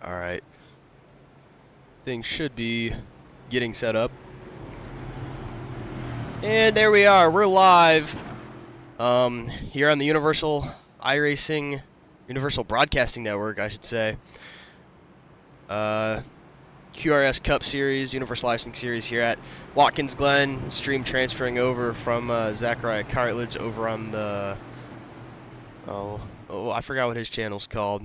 All right. Things should be getting set up. And there we are. We're live here on the IRacing Universal Broadcasting Network, I should say. QRS Cup Series, Universal Licensing Series here at Watkins Glen. Stream transferring over from Zachariah Cartledge over on the... I forgot what his channel's called.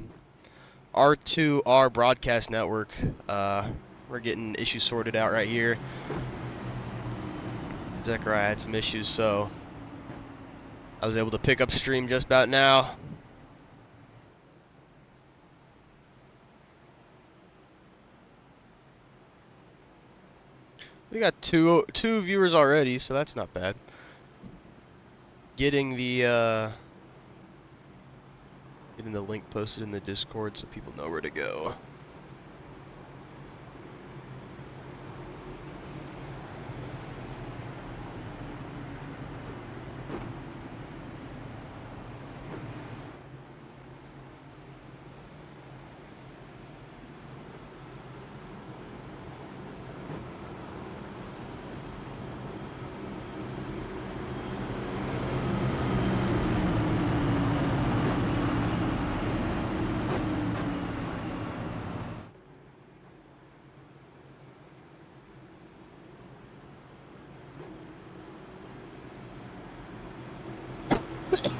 R2R Broadcast Network. We're getting issues sorted out right here. Zachariah had some issues, so I was able to pick up stream just about now. We got two viewers already, so that's not bad. Getting the link posted in the Discord so people know where to go.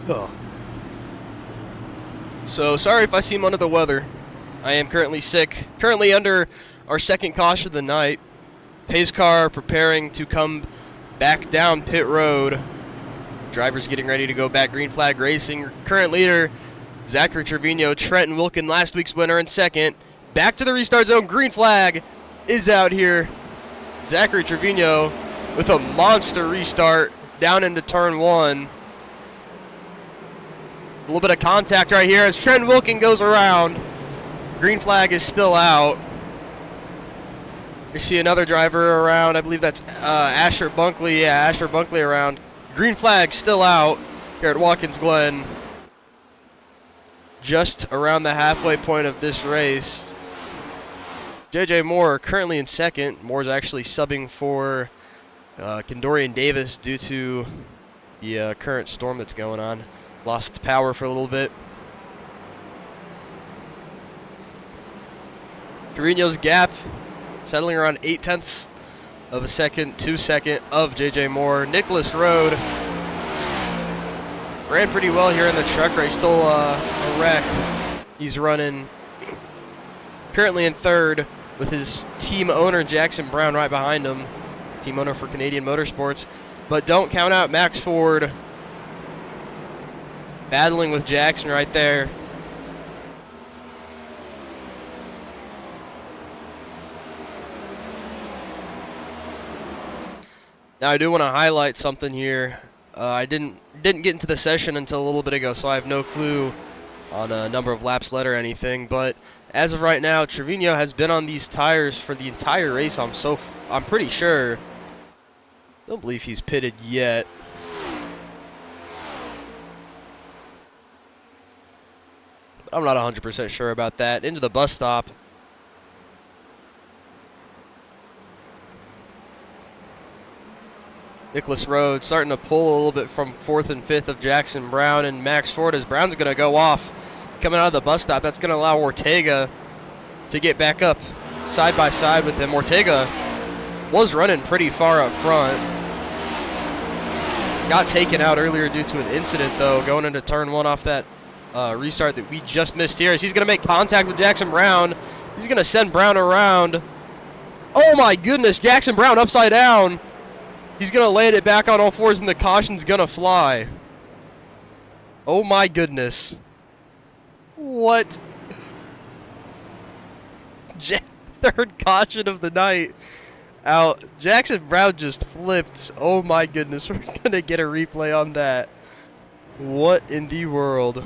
Oh. So, sorry if I seem under the weather. I am currently sick. Currently under our second caution of the night. Pace car preparing to come back down pit road. Drivers getting ready to go back. Green flag racing. Current leader, Zachary Trevino. Trenton Wilkin, last week's winner, in second. Back to the restart zone. Green flag is out here. Zachary Trevino with a monster restart down into turn one. A little bit of contact right here as Trent Wilkin goes around. Green flag is still out. You see another driver around. I believe that's Asher Bunkley. Yeah, Asher Bunkley around. Green flag still out here at Watkins Glen. Just around the halfway point of this race. JJ Moore currently in second. Moore's actually subbing for Kendorian Davis due to the current storm that's going on. Lost power for a little bit. Trevino's gap settling around 0.8 of a second, 2 second of JJ Moore. Nicholas Road ran pretty well here in the truck race. Still a wreck. He's running currently in third with his team owner Jackson Brown right behind him. Team owner for Canadian Motorsports. But don't count out Max Ford. Battling with Jackson right there. Now I do want to highlight something here. I didn't get into the session until a little bit ago, so I have no clue on a number of laps led or anything. But as of right now, Trevino has been on these tires for the entire race. I'm pretty sure. Don't believe he's pitted yet. I'm not 100% sure about that. Into the bus stop. Nicholas Road starting to pull a little bit from 4th and 5th of Jackson Brown and Max Ford as Brown's going to go off coming out of the bus stop. That's going to allow Ortega to get back up side by side with him. Ortega was running pretty far up front. Got taken out earlier due to an incident, though, going into turn one off that restart that we just missed here. As he's going to make contact with Jackson Brown. He's going to send Brown around. Oh, my goodness. Jackson Brown upside down. He's going to land it back on all fours, and the caution's going to fly. Oh, my goodness. What? Third caution of the night out. Jackson Brown just flipped. Oh, my goodness. We're going to get a replay on that. What in the world?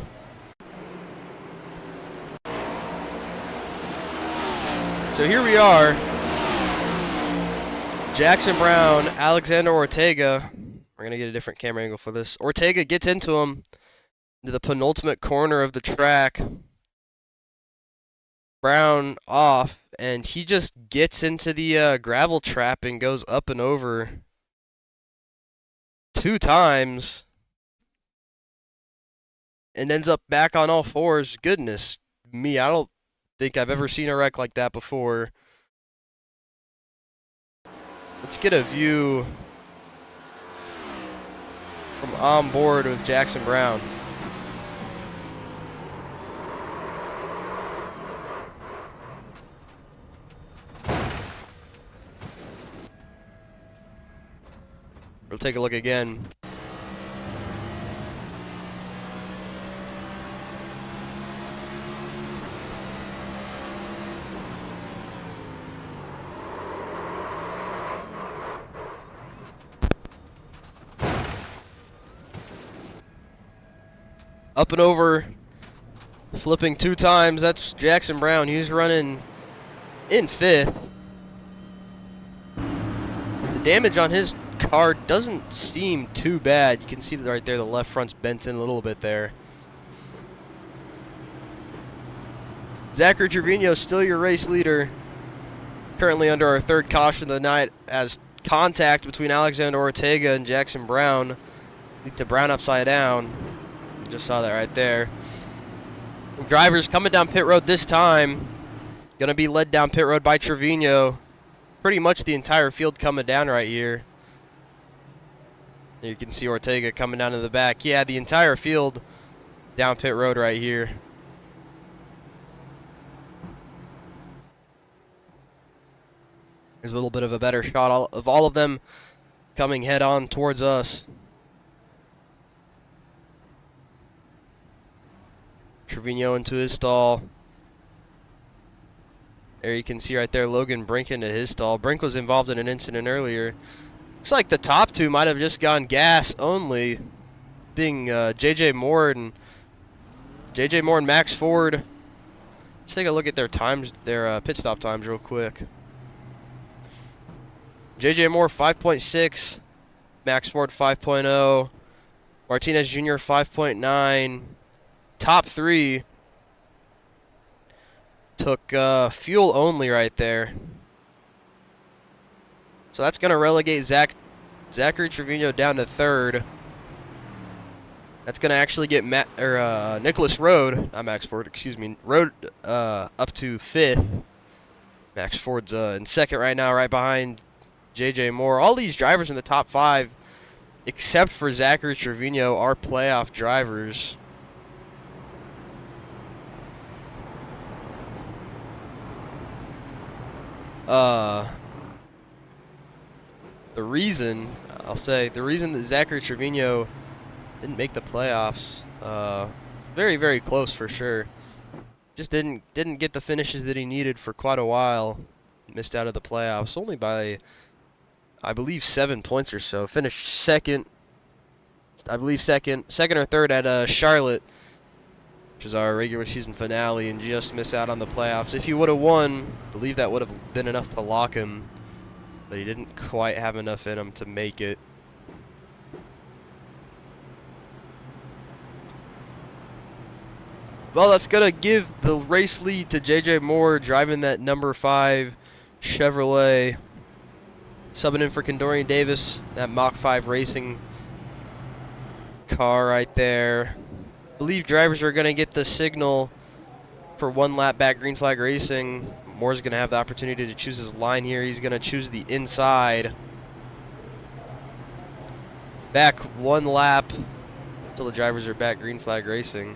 So here we are. Jackson Brown, Alexander Ortega. We're going to get a different camera angle for this. Ortega gets into him, into the penultimate corner of the track. Brown off, and he just gets into the gravel trap and goes up and over 2 times and ends up back on all fours. Goodness me, I don't think I've ever seen a wreck like that before. Let's get a view from on board with Jackson Brown. We'll take a look again. Up and over, flipping 2 times. That's Jackson Brown. He's running in 5th. The damage on his car doesn't seem too bad. You can see right there the left front's bent in a little bit there. Zachary Trevino still your race leader. Currently under our 3rd caution of the night as contact between Alexander Ortega and Jackson Brown. Lead to Brown upside down. Just saw that right there. Drivers coming down pit road this time. Going to be led down pit road by Trevino. Pretty much the entire field coming down right here. You can see Ortega coming down to the back. Yeah, the entire field down pit road right here. There's a little bit of a better shot of all of them coming head on towards us. Trevino into his stall. There you can see right there Logan Brink into his stall. Brink was involved in an incident earlier. Looks like the top 2 might have just gone gas only, being J.J. Moore and Max Ford. Let's take a look at their times, their pit stop times real quick. J.J. Moore 5.6, Max Ford 5.0, Martinez Jr. 5.9. Top 3 took fuel only right there. So that's going to relegate Zachary Trevino down to 3rd. That's going to actually get Nicholas Rode, not Max Ford, excuse me, Rode up to 5th. Max Ford's in 2nd right now, right behind J.J. Moore. All these drivers in the top 5, except for Zachary Trevino, are playoff drivers. The reason that Zachary Trevino didn't make the playoffs, very, very close for sure. Just didn't get the finishes that he needed for quite a while. Missed out of the playoffs only by, I believe, 7 points or so. Finished 2nd, I believe second or 3rd at Charlotte, which is our regular season finale, and just missed out on the playoffs. If he would have won, I believe that would have been enough to lock him, but he didn't quite have enough in him to make it. Well, that's going to give the race lead to J.J. Moore driving that number 5 Chevrolet. Subbing in for Condorian Davis, that Mach 5 racing car right there. I believe drivers are going to get the signal for 1 lap back green flag racing. Moore's going to have the opportunity to choose his line here. He's going to choose the inside. Back 1 lap until the drivers are back green flag racing.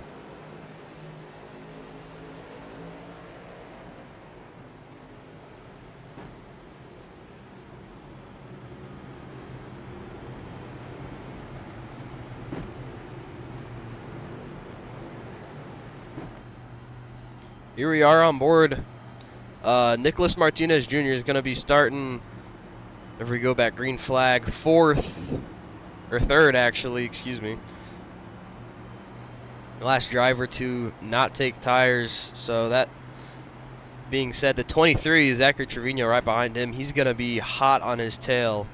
Here we are on board. Nicholas Martinez Jr. is going to be starting, if we go back green flag, 4th, or 3rd actually, excuse me. Last driver to not take tires. So that being said, the 23 is Zachary Trevino right behind him. He's going to be hot on his tail.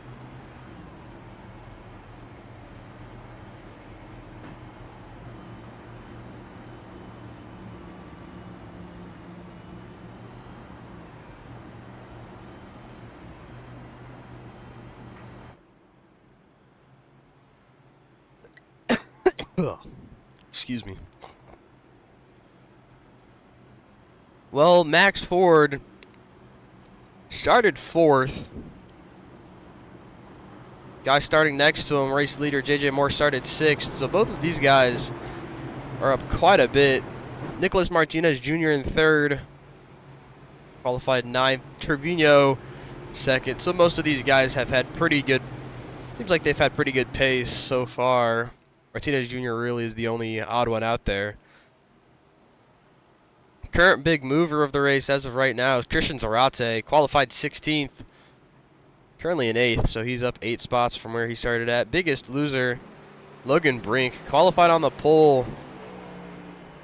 Ugh. Excuse me. Well, Max Ford started 4th. Guy starting next to him, race leader JJ Moore, started 6th. So both of these guys are up quite a bit. Nicholas Martinez Jr. in 3rd. Qualified 9th. Trevino 2nd. So most of these guys have had pretty good, seems like they've had pretty good pace so far. Martinez Jr. really is the only odd one out there. Current big mover of the race as of right now is Christian Zarate, qualified 16th. Currently in 8th, so he's up 8 spots from where he started at. Biggest loser, Logan Brink, qualified on the pole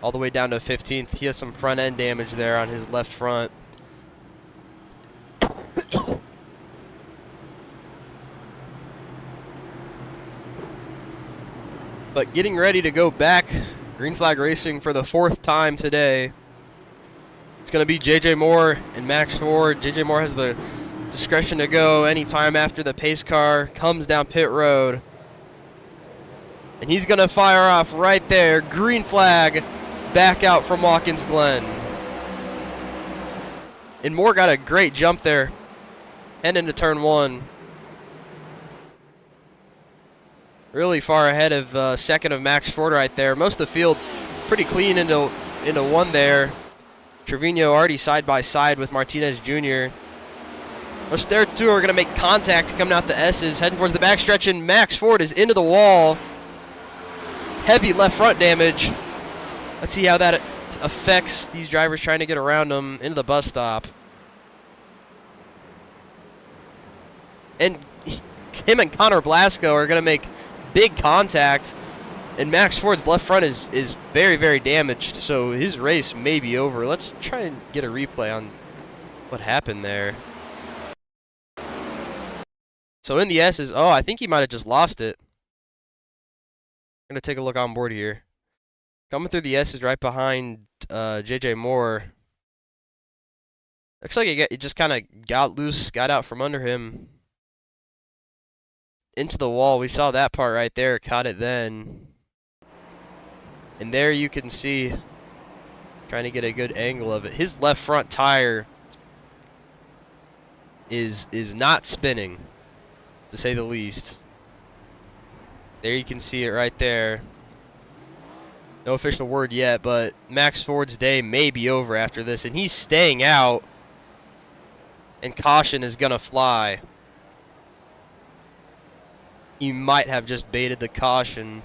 all the way down to 15th. He has some front end damage there on his left front. But getting ready to go back, Green Flag Racing for the 4th time today. It's going to be JJ Moore and Max Ford. JJ Moore has the discretion to go anytime after the pace car comes down pit road. And he's going to fire off right there. Green flag back out from Watkins Glen. And Moore got a great jump there. Heading into turn 1. Really far ahead of second of Max Ford right there. Most of the field pretty clean into 1 there. Trevino already side by side with Martinez Jr. Most their two are going to make contact coming out the S's, heading towards the backstretch, and Max Ford is into the wall. Heavy left front damage. Let's see how that affects these drivers trying to get around him into the bus stop. And him and Connor Blasco are going to make big contact. And Max Ford's left front is very, very damaged, so his race may be over. Let's try and get a replay on what happened there. So in the S's, oh, I think he might have just lost it. I'm going to take a look on board here. Coming through the S's right behind JJ Moore. Looks like it just kind of got loose, got out from under him. Into the wall. We saw that part right there, caught it then. And there you can see, trying to get a good angle of it. His left front tire is not spinning, to say the least. There you can see it right there. No official word yet, but Max Ford's day may be over after this, and he's staying out, and caution is going to fly. He might have just baited the caution.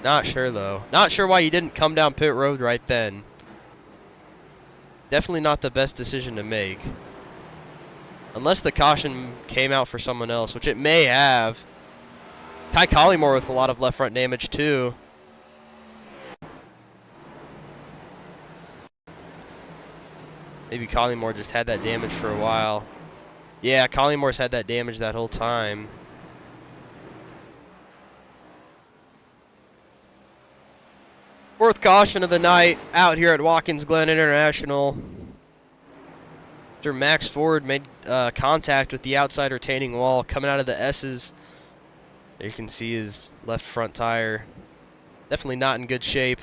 Not sure, though. Not sure why he didn't come down pit road right then. Definitely not the best decision to make. Unless the caution came out for someone else, which it may have. Ty Collymore with a lot of left front damage, too. Maybe Collymore just had that damage for a while. Yeah, Collymore's had that damage that whole time. Fourth caution of the night out here at Watkins Glen International. After Max Ford made contact with the outside retaining wall coming out of the S's. There you can see his left front tire. Definitely not in good shape.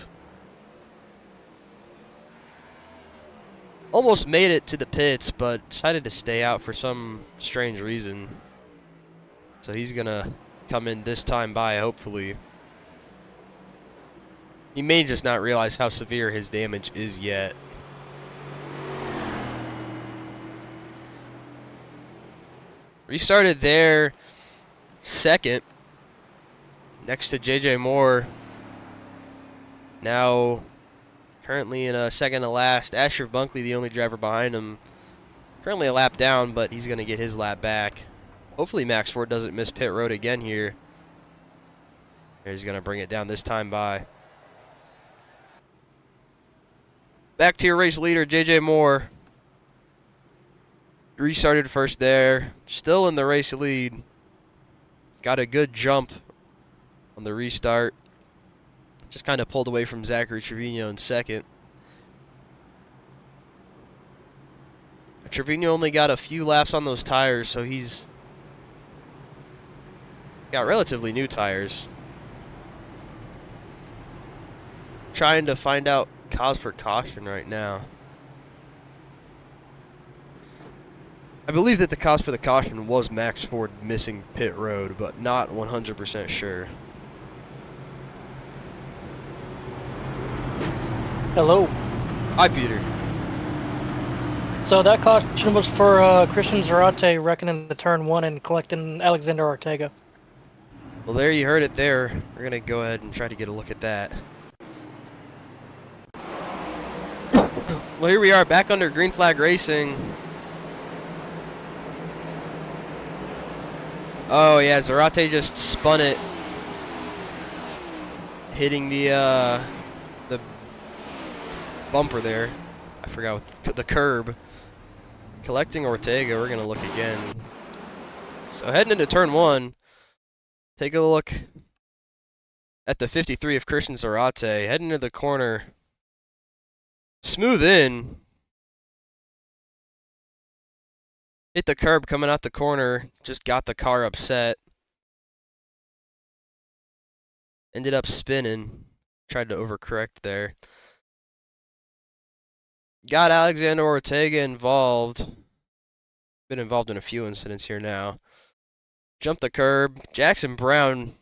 Almost made it to the pits, but decided to stay out for some strange reason. So he's going to come in this time by, hopefully. He may just not realize how severe his damage is yet. Restarted there, second, next to JJ Moore. Now, currently in a second to last. Asher Bunkley, the only driver behind him. Currently a lap down, but he's going to get his lap back. Hopefully Max Ford doesn't miss pit road again here. He's going to bring it down this time by. Back to your race leader, JJ Moore. Restarted first there. Still in the race lead. Got a good jump on the restart. Just kind of pulled away from Zachary Trevino in second. Trevino only got a few laps on those tires, so he's got relatively new tires. trying to find out cause for caution right now. I believe that the cause for the caution was Max Ford missing pit road, but not 100% sure. Hello. Hi, Peter. So that caution was for Christian Zarate wrecking into turn 1 and collecting Alexander Ortega. Well, there you heard it there. We're going to go ahead and try to get a look at that. Well, here we are back under green flag racing. Oh, yeah, Zarate just spun it, hitting the bumper there. I forgot what the curb. Collecting Ortega, we're going to look again. So heading into turn 1, take a look at the 53 of Christian Zarate. Heading into the corner. Smooth in. Hit the curb coming out the corner. Just got the car upset. Ended up spinning. Tried to overcorrect there. Got Alexander Ortega involved. Been involved in a few incidents here now. Jumped the curb. Jackson Brown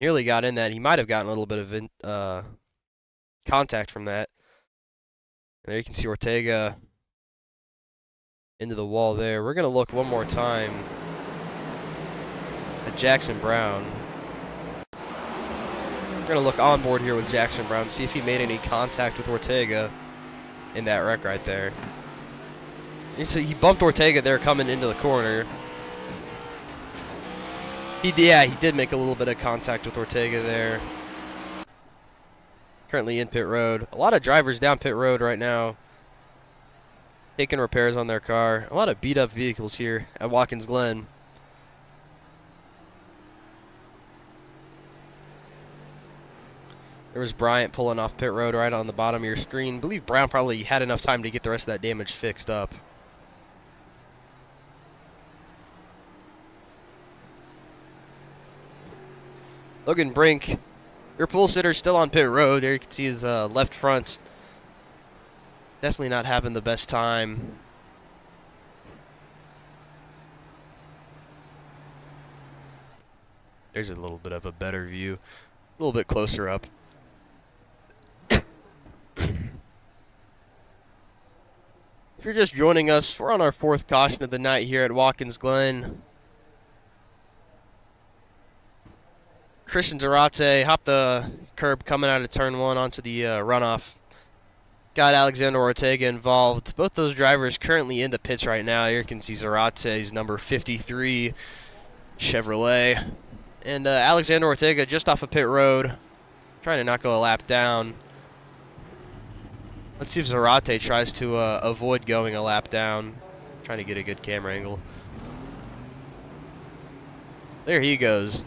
nearly got in that. He might have gotten a little bit of contact from that. And there you can see Ortega into the wall there. We're going to look one more time at Jackson Brown. We're going to look on board here with Jackson Brown, see if he made any contact with Ortega in that wreck right there. He bumped Ortega there coming into the corner. He did make a little bit of contact with Ortega there. Currently in pit road. A lot of drivers down pit road right now, taking repairs on their car. A lot of beat up vehicles here at Watkins Glen. There was Bryant pulling off pit road right on the bottom of your screen. I believe Brown probably had enough time to get the rest of that damage fixed up. Logan Brink, your pole sitter's still on pit road. There you can see his left front. Definitely not having the best time. There's a little bit of a better view. A little bit closer up. If you're just joining us, we're on our 4th caution of the night here at Watkins Glen. Christian Zarate hopped the curb coming out of turn 1 onto the runoff. Got Alexander Ortega involved. Both those drivers currently in the pits right now. Here you can see Zarate's number 53 Chevrolet. And Alexander Ortega just off of pit road, trying to not go a lap down. Let's see if Zarate tries to avoid going a lap down. Trying to get a good camera angle. There he goes.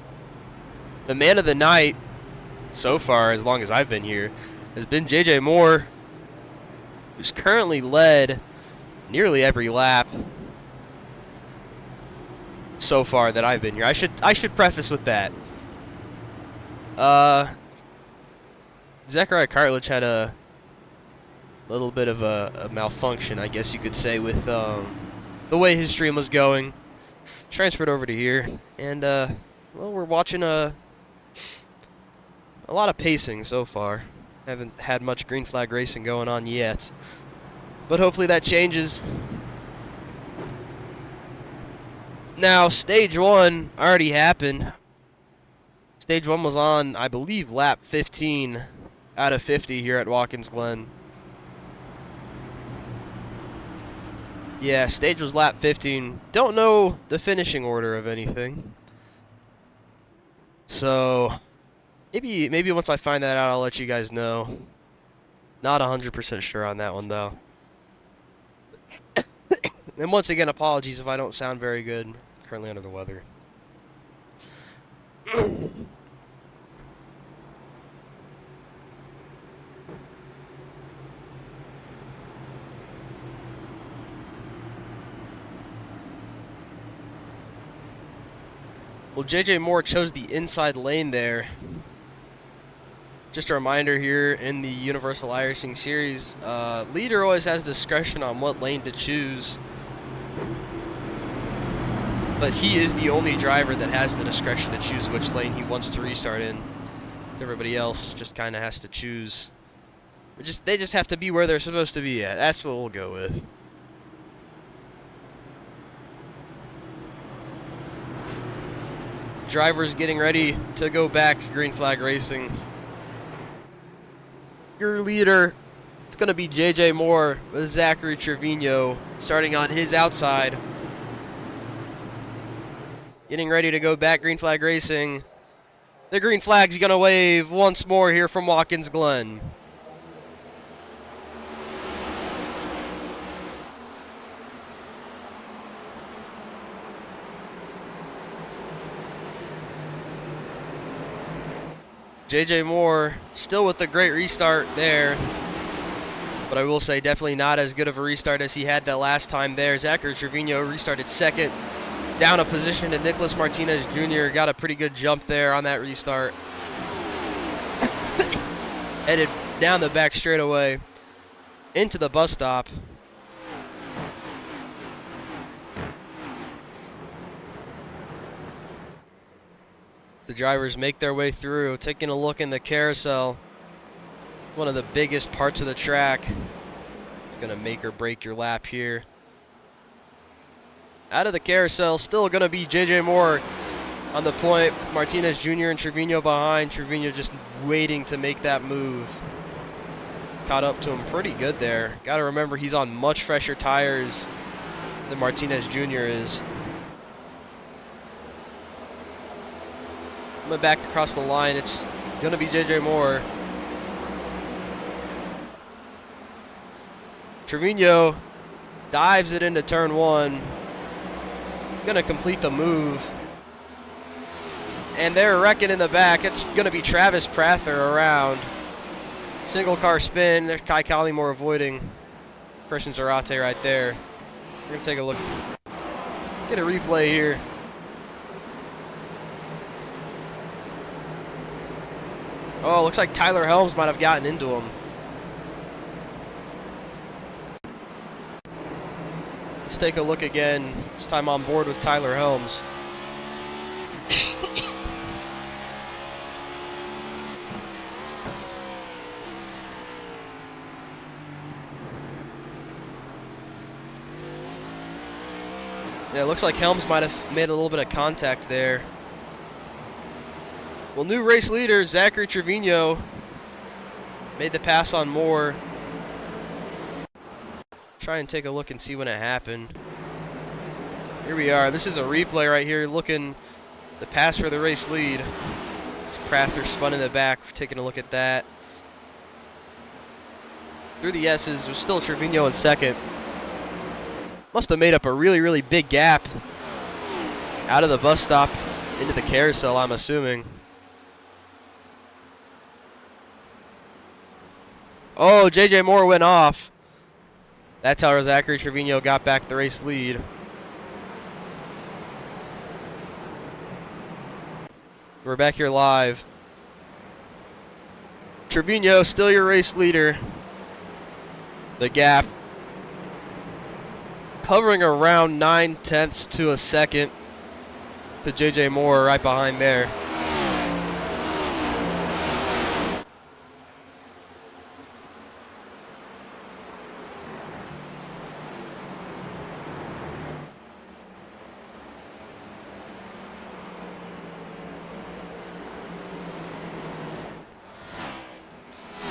The man of the night, so far, as long as I've been here, has been J.J. Moore, who's currently led nearly every lap so far that I've been here. I should preface with that. Zachariah Cartledge had a little bit of a malfunction, I guess you could say, with the way his stream was going. Transferred over to here, and well, we're watching a lot of pacing so far. Haven't had much green flag racing going on yet, but hopefully that changes. Now, stage 1 already happened. Stage 1 was on, I believe, lap 15 out of 50 here at Watkins Glen. Yeah, stage was lap 15. Don't know the finishing order of anything. So, maybe once I find that out, I'll let you guys know. Not 100% sure on that one, though. And once again, apologies if I don't sound very good. Currently under the weather. Well, J.J. Moore chose the inside lane there. Just a reminder here in the Universal iRacing Series, leader always has discretion on what lane to choose. But he is the only driver that has the discretion to choose which lane he wants to restart in. Everybody else just kind of has to choose. They just have to be where they're supposed to be at. That's what we'll go with. Drivers getting ready to go back green flag racing. Your leader, it's going to be JJ Moore with Zachary Trevino starting on his outside. Getting ready to go back green flag racing. The green flag's going to wave once more here from Watkins Glen. JJ Moore still with a great restart there. But I will say definitely not as good of a restart as he had that last time there. Zachary Trevino restarted second. Down a position to Nicholas Martinez Jr. Got a pretty good jump there on that restart. Headed down the back straightaway into the bus stop. The drivers make their way through, taking a look in the carousel. One of the biggest parts of the track. It's going to make or break your lap here. Out of the carousel, still going to be JJ Moore on the point. Martinez Jr. and Trevino behind. Trevino just waiting to make that move. Caught up to him pretty good there. Got to remember he's on much fresher tires than Martinez Jr. is. Coming back across the line, it's going to be JJ Moore. Trevino dives it into turn one. Going to complete the move. And they're wrecking in the back. It's going to be Travis Prather around. Single car spin. There's Kai Collymore avoiding Christian Zarate right there. We're going to take a look. Get a replay here. Oh, looks like Tyler Helms might have gotten into him. Let's take a look again. This time on board with Tyler Helms. Yeah, it looks like Helms might have made a little bit of contact there. Well, new race leader, Zachary Trevino, made the pass on Moore. Try and take a look and see when it happened. Here we are. This is a replay right here, looking the pass for the race lead. As Prather spun in the back, we're taking a look at that. Through the Esses, was still Trevino in second. Must have made up a really, really big gap out of the bus stop into the carousel, I'm assuming. Oh, JJ Moore went off. That's how Zachary Trevino got back the race lead. We're back here live. Trevino, still your race leader. The gap hovering around 9/10 to a second to JJ Moore right behind there.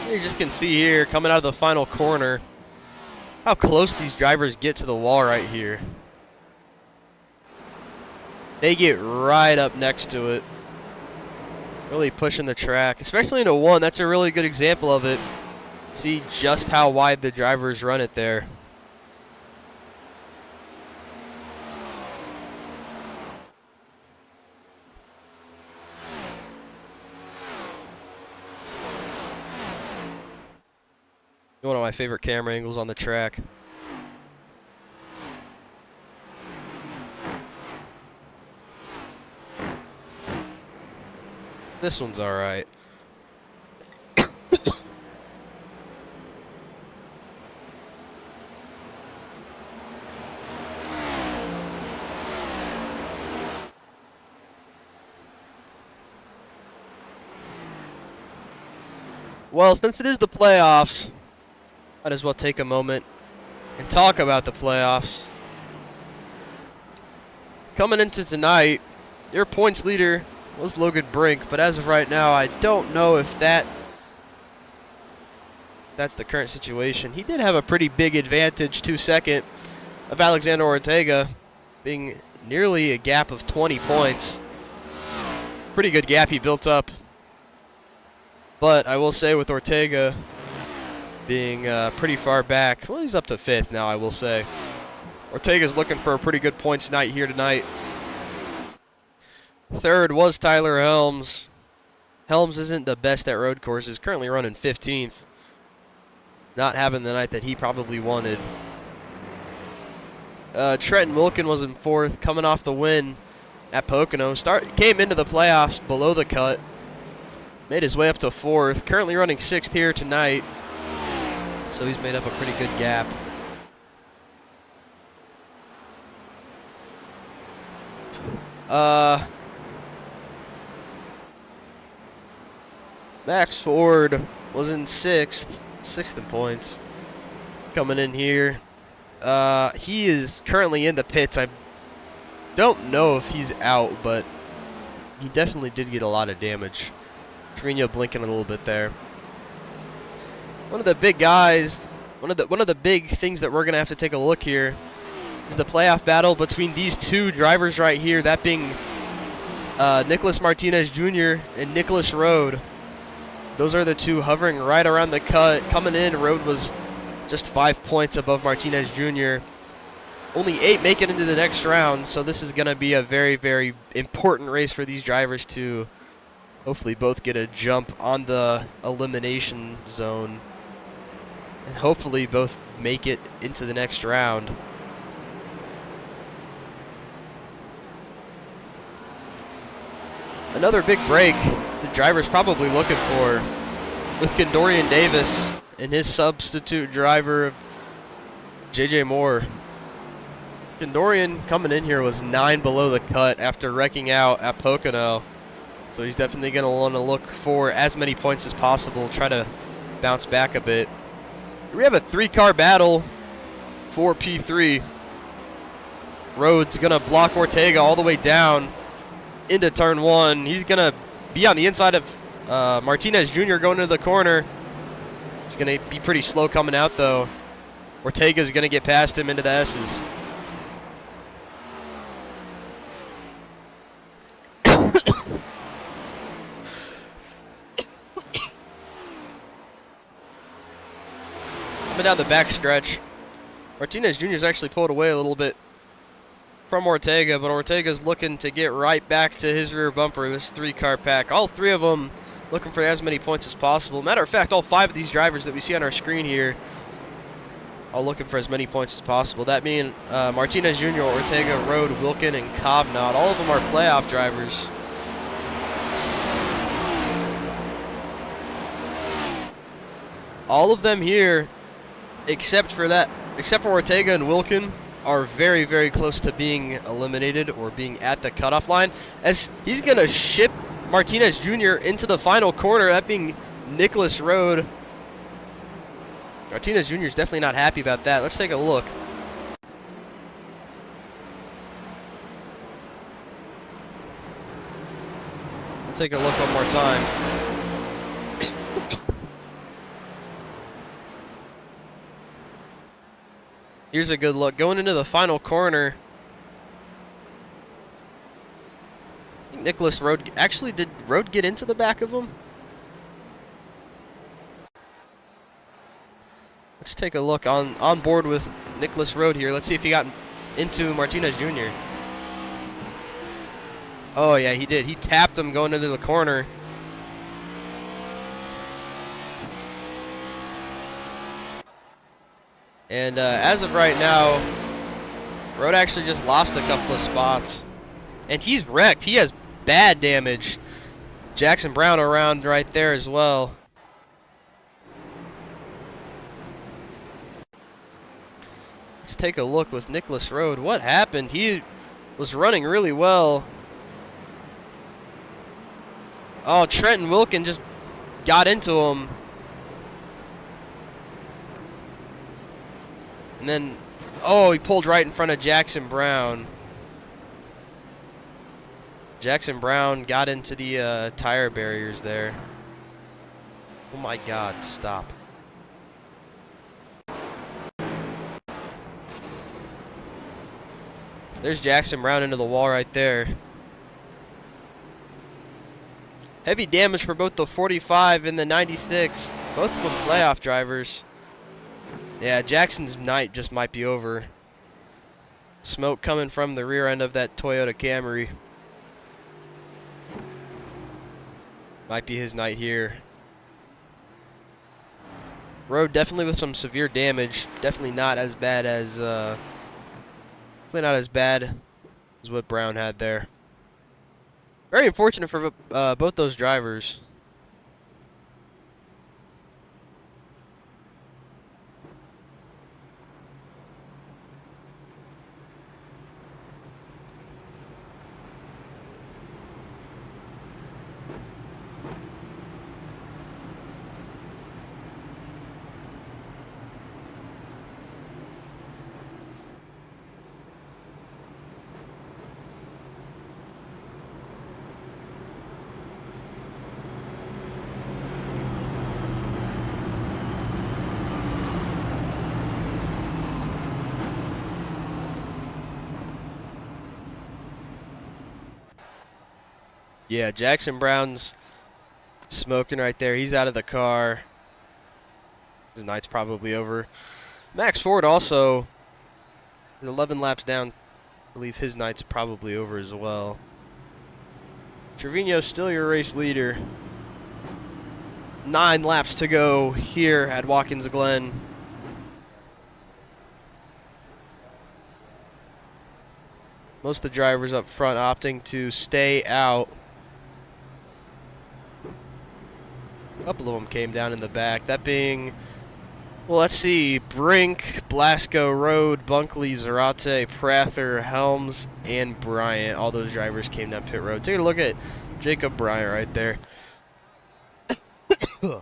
You just can see here, coming out of the final corner, how close these drivers get to the wall right here. They get right up next to it. Really pushing the track, especially into one. That's a really good example of it. See just how wide the drivers run it there. One of my favorite camera angles on the track. This one's all right. Well, since it is the playoffs, might as well take a moment and talk about the playoffs. Coming into tonight, your points leader was Logan Brink, but as of right now, I don't know if that's the current situation. He did have a pretty big advantage to second of Alexander Ortega, being nearly a gap of 20 points. Pretty good gap he built up. But I will say with Ortega being pretty far back, well, he's up to 5th now, I will say. Ortega's looking for a pretty good points night here tonight. 3rd was Tyler Helms. Helms isn't the best at road courses, currently running 15th. Not having the night that he probably wanted. Trenton Wilkin was in 4th, coming off the win at Pocono. Came into the playoffs below the cut. Made his way up to 4th. Currently running 6th here tonight. So he's made up a pretty good gap. Max Ford was in 6th in points. Coming in here. He is currently in the pits. I don't know if he's out, but he definitely did get a lot of damage. Trevino blinking a little bit there. One of the big guys, one of the big things that we're gonna have to take a look here is the playoff battle between these two drivers right here. That being Nicholas Martinez Jr. and Nicholas Rode. Those are the two hovering right around the cut. Coming in, Rode was just 5 points above Martinez Jr. Only 8 make it into the next round, so this is going to be a very, very important race for these drivers to hopefully both get a jump on the elimination zone and hopefully both make it into the next round. Another big break the driver's probably looking for with Kendorian Davis and his substitute driver, JJ Moore. Kendorian coming in here was 9 below the cut after wrecking out at Pocono. So he's definitely going to want to look for as many points as possible, try to bounce back a bit. We have a 3-car battle for P3. Rhodes going to block Ortega all the way down into turn 1. He's going to be on the inside of Martinez Jr. going into the corner. It's going to be pretty slow coming out, though. Ortega's going to get past him into the S's. Coming down the back stretch, Martinez Jr.'s actually pulled away a little bit from Ortega, but Ortega's looking to get right back to his rear bumper, this 3-car pack. All 3 of them looking for as many points as possible. Matter of fact, all 5 of these drivers that we see on our screen here all looking for as many points as possible. That being Martinez Jr., Ortega, Rode, Wilkin, and Kovnod. All of them are playoff drivers. All of them here, except for Ortega and Wilkin, are very, very close to being eliminated or being at the cutoff line, as he's going to ship Martinez Jr. into the final corner, that being Nicholas Rode. Martinez Jr. is definitely not happy about that. Let's take a look. We'll take a look one more time. Here's a good look. Going into the final corner. I think Nicholas Rode, actually, did Rode get into the back of him? Let's take a look on board with Nicholas Rode here. Let's see if he got into Martinez Jr. Oh, yeah, he did. He tapped him going into the corner. And as of right now, Rode actually just lost a couple of spots. And he's wrecked. He has bad damage. Jackson Brown around right there as well. Let's take a look with Nicholas Rode. What happened? He was running really well. Oh, Trenton Wilkin just got into him. And then, oh, he pulled right in front of Jackson Brown. Jackson Brown got into the tire barriers there. Oh my God, stop. There's Jackson Brown into the wall right there. Heavy damage for both the 45 and the 96. Both of them playoff drivers. Yeah, Jackson's night just might be over. Smoke coming from the rear end of that Toyota Camry. Might be his night here. Road definitely with some severe damage. Definitely not as bad as what Brown had there. Very unfortunate for both those drivers. Yeah, Jackson Brown's smoking right there. He's out of the car. His night's probably over. Max Ford also, 11 laps down. I believe his night's probably over as well. Trevino still your race leader. 9 laps to go here at Watkins Glen. Most of the drivers up front opting to stay out. A couple of them came down in the back. That being, well, let's see, Brink, Blasco, Road, Bunkley, Zarate, Prather, Helms, and Bryant. All those drivers came down pit road. Take a look at Jacob Bryant right there. I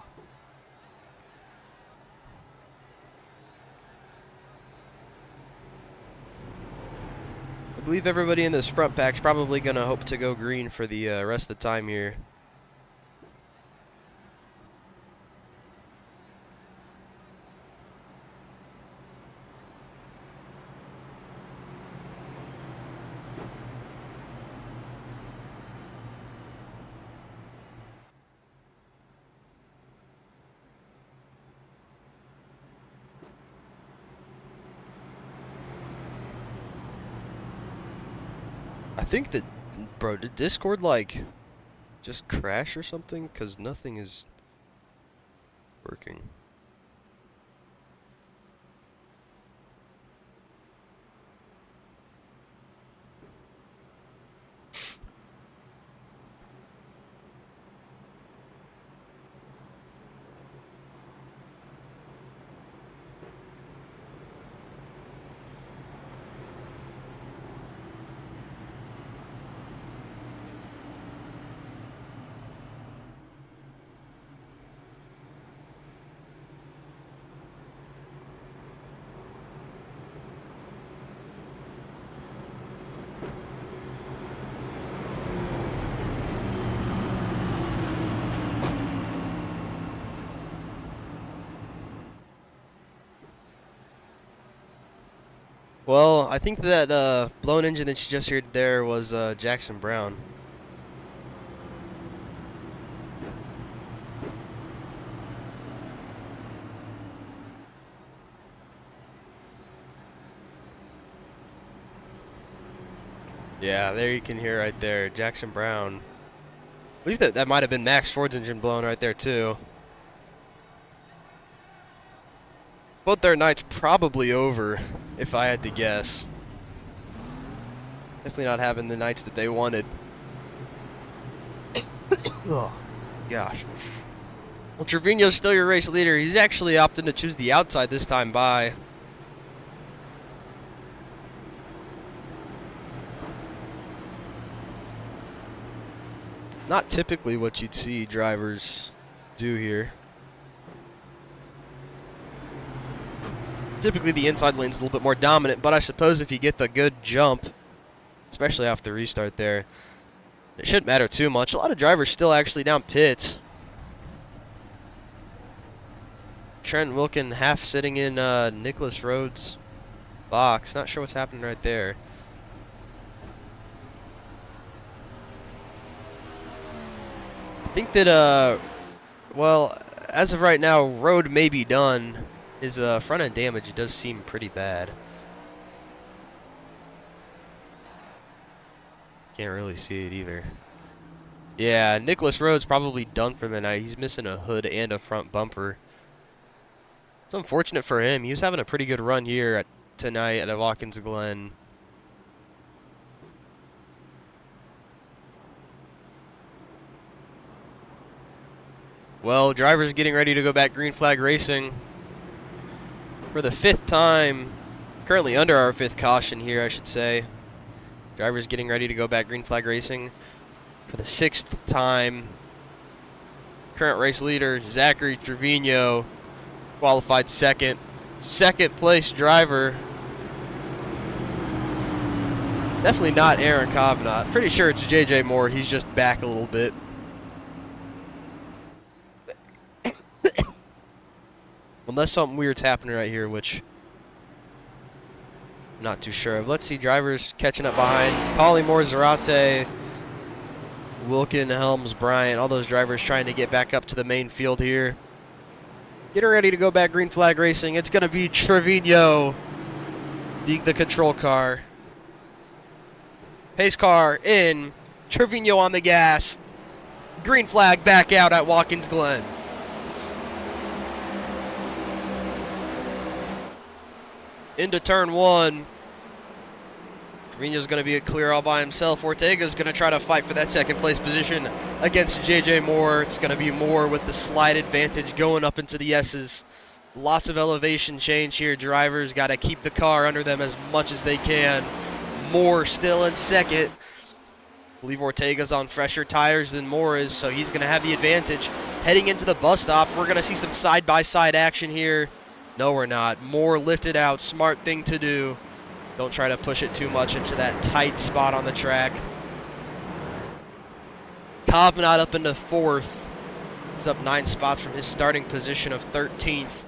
believe everybody in this front pack's probably going to hope to go green for the rest of the time here. I think that, bro, did Discord, like, just crash or something? Because nothing is working. Well, I think that blown engine that you just heard there was Jackson Brown. Yeah, there you can hear right there, Jackson Brown. I believe that might have been Max Ford's engine blown right there too. Both their nights probably over, if I had to guess. Definitely not having the nights that they wanted. Oh, gosh. Well, Trevino's still your race leader. He's actually opting to choose the outside this time by. Not typically what you'd see drivers do here. Typically the inside lane's a little bit more dominant, but I suppose if you get the good jump, especially off the restart there, it shouldn't matter too much. A lot of drivers still actually down pits. Trent Wilkin half sitting in Nicholas Rhodes' box. Not sure what's happening right there. I think that, well, as of right now, Rode may be done. His front end damage does seem pretty bad. Can't really see it either. Yeah, Nicholas Rhodes probably done for the night. He's missing a hood and a front bumper. It's unfortunate for him. He was having a pretty good run here tonight at Watkins Glen. Well, drivers getting ready to go back green flag racing for the 5th time. Currently under our 5th caution here, I should say. Drivers getting ready to go back green flag racing for the 6th time. Current race leader, Zachary Trevino, qualified second. Second place driver. Definitely not Aaron Kavanagh. Pretty sure it's JJ Moore. He's just back a little bit. Unless something weird's happening right here, which I'm not too sure of. Let's see, drivers catching up behind. Collymore, Zarate, Wilkin, Helms, Bryant, all those drivers trying to get back up to the main field here. Getting ready to go back green flag racing. It's going to be Trevino, the control car. Pace car in, Trevino on the gas. Green flag back out at Watkins Glen. Into turn 1. Trevino's going to be a clear all by himself. Ortega's going to try to fight for that second place position against JJ Moore. It's going to be Moore with the slight advantage going up into the Esses. Lots of elevation change here. Drivers got to keep the car under them as much as they can. Moore still in second. I believe Ortega's on fresher tires than Moore is, so he's going to have the advantage. Heading into the bus stop, we're going to see some side-by-side action here. No, we're not. Moore lifted out. Smart thing to do. Don't try to push it too much into that tight spot on the track. Kavanagh up into 4th. He's up 9 spots from his starting position of 13th.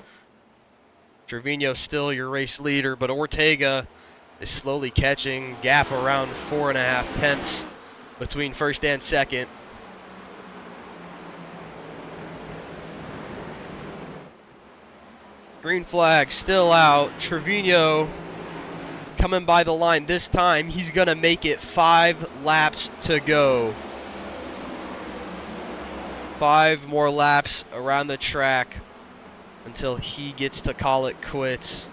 Trevino still your race leader, but Ortega is slowly catching. Gap around 4.5 tenths between first and second. Green flag still out. Trevino coming by the line this time. He's going to make it 5 laps to go. 5 more laps around the track until he gets to call it quits.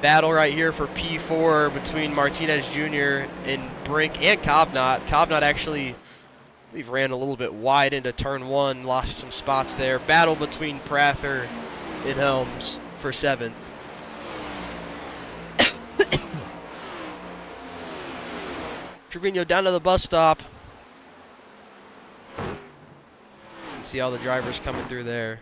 Battle right here for P4 between Martinez Jr. and Brink and Kavanagh. Kavanagh actually, I believe, ran a little bit wide into turn 1, lost some spots there. Battle between Prather and Helms for 7th. Trevino down to the bus stop. You can see all the drivers coming through there.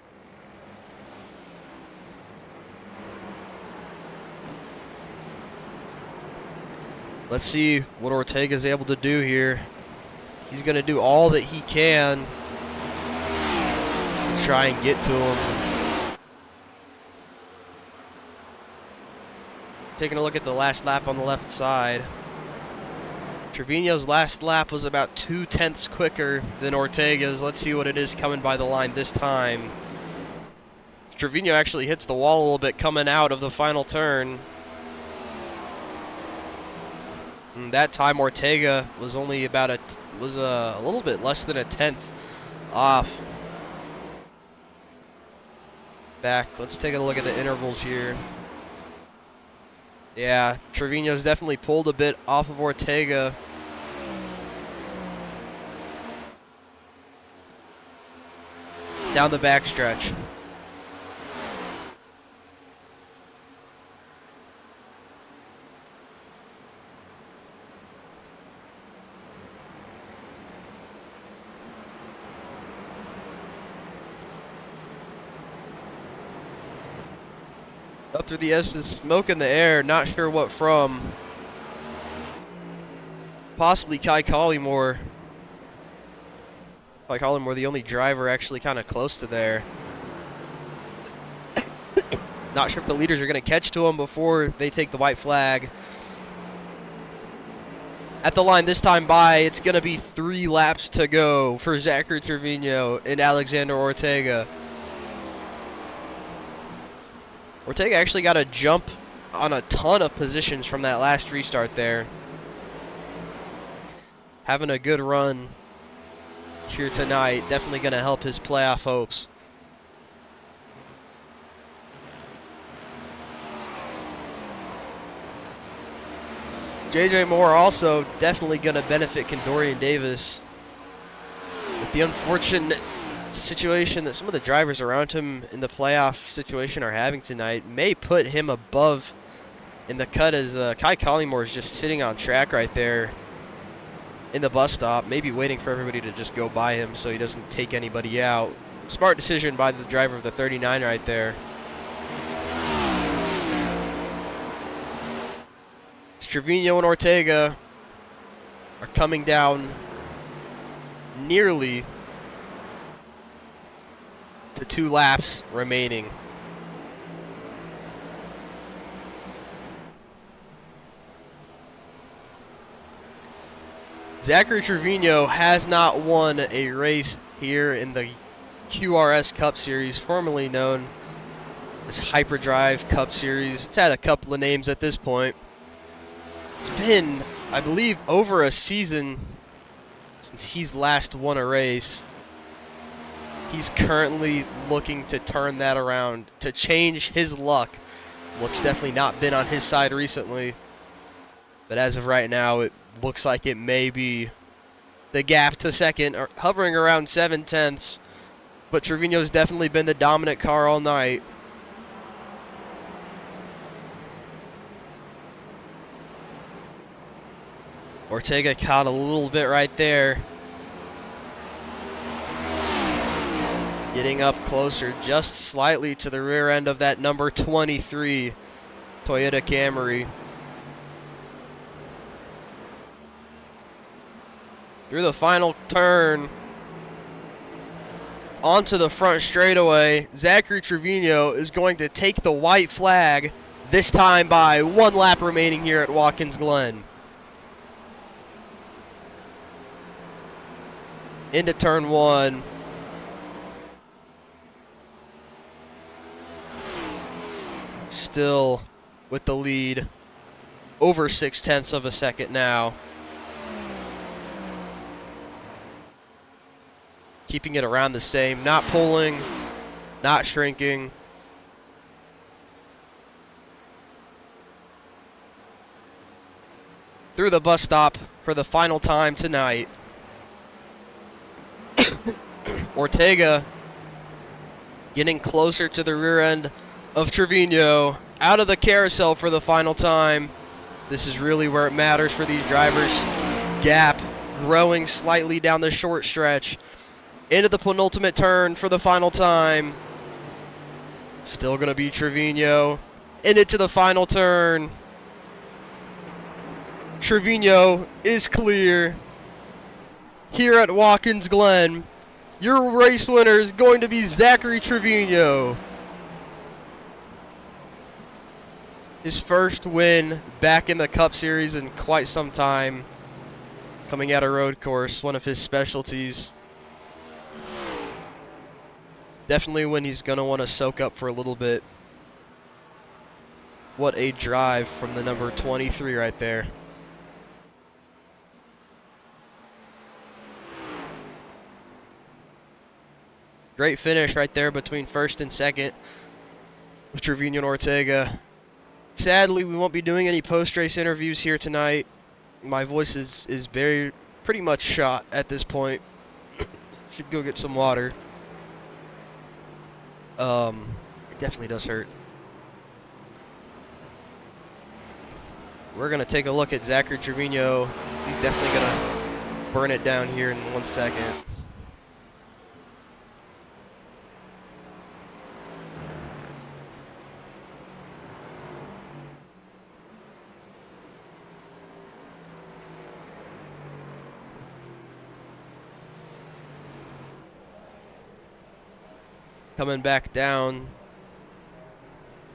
Let's see what Ortega's able to do here. He's going to do all that he can to try and get to him. Taking a look at the last lap on the left side. Trevino's last lap was about 2 tenths quicker than Ortega's. Let's see what it is coming by the line this time. Trevino actually hits the wall a little bit coming out of the final turn. And that time Ortega was only about a little bit less than a tenth off. Back. Let's take a look at the intervals here. Yeah, Trevino's definitely pulled a bit off of Ortega. Down the backstretch. Up through the Esses, smoke in the air, not sure what from. Possibly Kai Collymore. Kai Collymore, the only driver actually kind of close to there. Not sure if the leaders are going to catch to him before they take the white flag. At the line this time by, it's going to be 3 laps to go for Zachary Trevino and Alexander Ortega. Ortega actually got a jump on a ton of positions from that last restart there. Having a good run here tonight. Definitely going to help his playoff hopes. JJ Moore also definitely going to benefit Kendorian Davis with the unfortunate situation that some of the drivers around him in the playoff situation are having tonight. May put him above in the cut as Kai Collymore is just sitting on track right there in the bus stop, maybe waiting for everybody to just go by him so he doesn't take anybody out. Smart decision by the driver of the 39 right there. Trevino and Ortega are coming down nearly to 2 laps remaining. Zachary Trevino has not won a race here in the QRS Cup Series, formerly known as Hyperdrive Cup Series. It's had a couple of names at this point. It's been, I believe, over a season since he's last won a race. He's currently looking to turn that around, to change his luck. Luck's definitely not been on his side recently. But as of right now, it looks like it may be the gap to second, or hovering around 7/10. But Trevino's definitely been the dominant car all night. Ortega caught a little bit right there. Getting up closer just slightly to the rear end of that number 23 Toyota Camry. Through the final turn, onto the front straightaway, Zachary Trevino is going to take the white flag, this time by 1 lap remaining here at Watkins Glen. Into turn 1. Still with the lead, over 0.6 of a second now. Keeping it around the same, not pulling, not shrinking. Through the bus stop for the final time tonight. Ortega getting closer to the rear end of Trevino, out of the carousel for the final time. This is really where it matters for these drivers. Gap growing slightly down the short stretch. Into the penultimate turn for the final time. Still going to be Trevino. And into the final turn. Trevino is clear. Here at Watkins Glen, your race winner is going to be Zachary Trevino. His first win back in the Cup Series in quite some time. Coming out of road course, one of his specialties. Definitely when he's going to want to soak up for a little bit. What a drive from the number 23 right there. Great finish right there between first and second with Trevino and Ortega. Sadly, we won't be doing any post-race interviews here tonight. My voice is pretty much shot at this point. Should go get some water. It definitely does hurt. We're going to take a look at Zachary Trevino. He's definitely going to burn it down here in 1 second. coming back down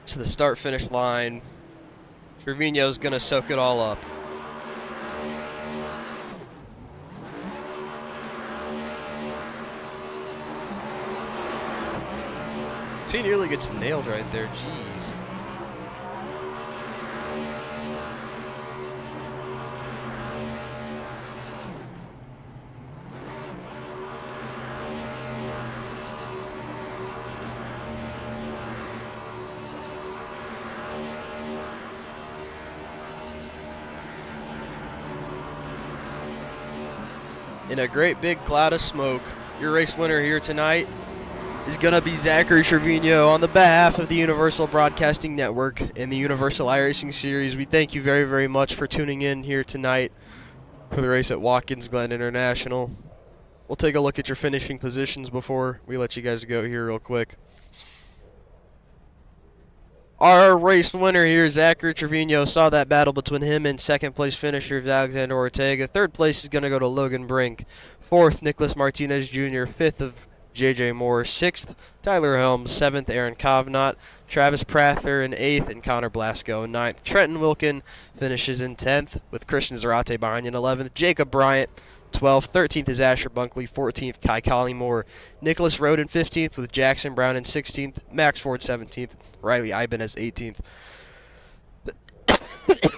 to the start-finish line. Trevino's going to soak it all up. He nearly gets nailed right there. Jeez. In a great big cloud of smoke, your race winner here tonight is going to be Zachary Trevino on the behalf of the Universal Broadcasting Network and the Universal iRacing Series. We thank you very, very much for tuning in here tonight for the race at Watkins Glen International. We'll take a look at your finishing positions before we let you guys go here real quick. Our race winner here, Zachary Trevino, saw that battle between him and second place finisher Alexander Ortega. Third place is going to go to Logan Brink. Fourth, Nicholas Martinez Jr. Fifth of J.J. Moore, 6th, Tyler Helms, 7th, Aaron Kovnott, Travis Prather in 8th, and Connor Blasco in 9th. Trenton Wilkin finishes in 10th, with Christian Zarate behind in 11th. Jacob Bryant, 12th. 13th is Asher Bunkley. 14th, Kai Collymore. Nicholas Roden, 15th, with Jackson Brown in 16th. Max Ford, 17th. Riley Ibanez, 18th.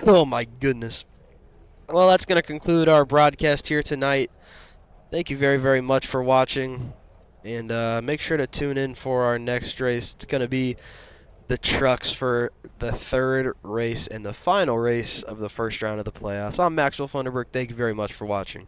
Oh, my goodness. Well, that's going to conclude our broadcast here tonight. Thank you very, very much for watching. And make sure to tune in for our next race. It's going to be the trucks for the third race and the final race of the first round of the playoffs. I'm Maxwell Funderburg. Thank you very much for watching.